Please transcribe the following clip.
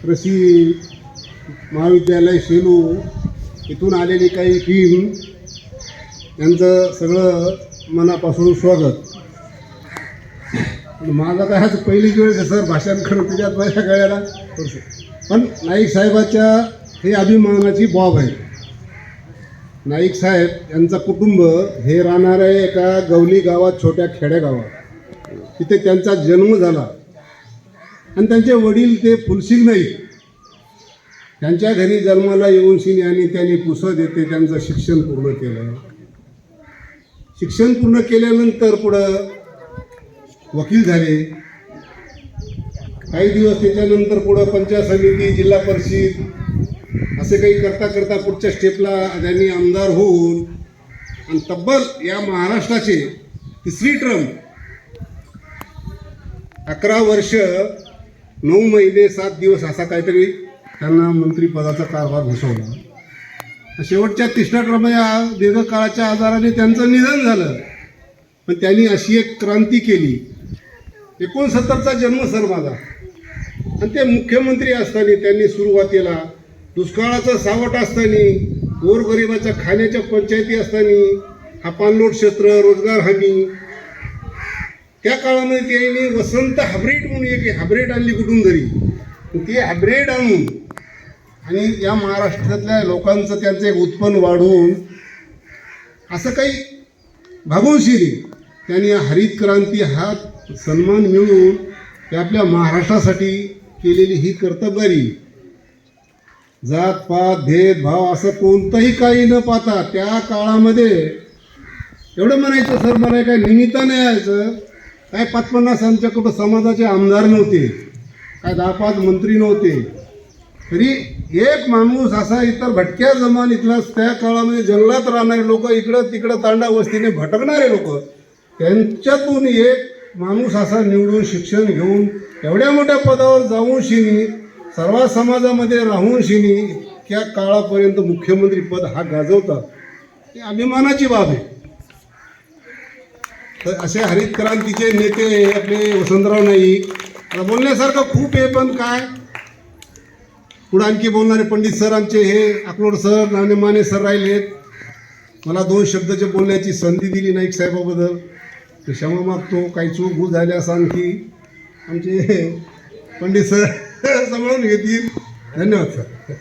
कृषी महाविद्यालय सेलू इथून आलेली काही टीम यांचं सगळं मनापासून स्वागत. माझा काय हाच पहिलीच वेळ सर भाषण करून त्याच्यात माझ्या गळ्याला पण नाईक साहेबाच्या हे अभिमानाची बाब आहे. नाईक साहेब यांचं कुटुंब हे राहणार आहे एका गवली गावात, छोट्या खेडेगावात. तिथे त्यांचा जन्म झाला आणि त्यांचे वडील ते फुलसिंग नाईक त्यांच्या घरी जन्माला येऊन शिनी आणि त्यांनी पुसत येते त्यांचं शिक्षण पूर्ण केलं. शिक्षण पूर्ण केल्यानंतर पुढं वकील झाले. काही दिवस त्याच्यानंतर पुढं पंचायत समिती, जिल्हा परिषद असे काही करता करता पुढच्या स्टेपला त्यांनी आमदार होऊन आणि तब्बल या महाराष्ट्राचे तिसरी टर्म 11 वर्ष 9 महिने 7 दिवस असा काहीतरी त्यांना मंत्रिपदाचा कारभार घुसवला. शेवटच्या तिसऱ्या टर्म या दीर्घकाळाच्या आजाराने त्यांचं निधन झालं. पण त्यांनी अशी एक क्रांती केली. 69चा जन्म सर माझा आणि ते मुख्यमंत्री असताना त्यांनी सुरुवातीला दुष्काळाचं सावट असताना, गोरगरिबाच्या खाण्याच्या पंचायती असताना, हा पाणलोट क्षेत्र, रोजगार हमी, त्या काळामध्ये त्यांनी वसंत हायब्रिड म्हणून एक हायब्रिड आणली कुठून तरी. ती हायब्रिड आणून आणि या महाराष्ट्रातल्या लोकांचं त्यांचं एक उत्पन्न वाढवून असं काही भागवूनशिरी त्यांनी हरित क्रांती हा सन्मान मिळवून ते आपल्या महाराष्ट्रासाठी केलेली ही कर्तबगारी, जातपात भेदभाव असं कोणतंही काही न पाहता त्या काळामध्ये एवढं म्हणायचं सर, मला काय निमित्तानं यायचं काय 50-50 आमच्या कुठं समाजाचे आमदार नव्हते, काय 10-5 मंत्री नव्हते, तरी एक माणूस असा इतर भटक्या जमानीतला त्या काळामध्ये जंगलात राहणारे लोक, इकडं तिकडं तांडा वस्तीने भटकणारे लोक, त्यांच्यातून एक माणूस असा निवडून शिक्षण घेऊन एवढ्या मोठ्या पदावर जाऊन शिनी सर्व समाजामध्ये राहून शिनी इतक्या काळापर्यंत मुख्यमंत्री पद हा गाजवतात, ही अभिमानाची बाब आहे. तर असे हरित क्रांतीचे नेते आपले वसंतराव नाईक, बोलण्यासारखं खूप आहे. पण काय पुढं आणखी बोलणारे पंडित सर आमचे हे अकलोड सर, माने सर राहिलेत. मला 2 शब्दाचे बोलण्याची संधी दिली नाईक साहेबाबद्दल ते क्षमा मागतो. काही चूक भूल झाल्यास आणखी आमचे पंडित सर सांभाळून घेतील. धन्यवाद सर.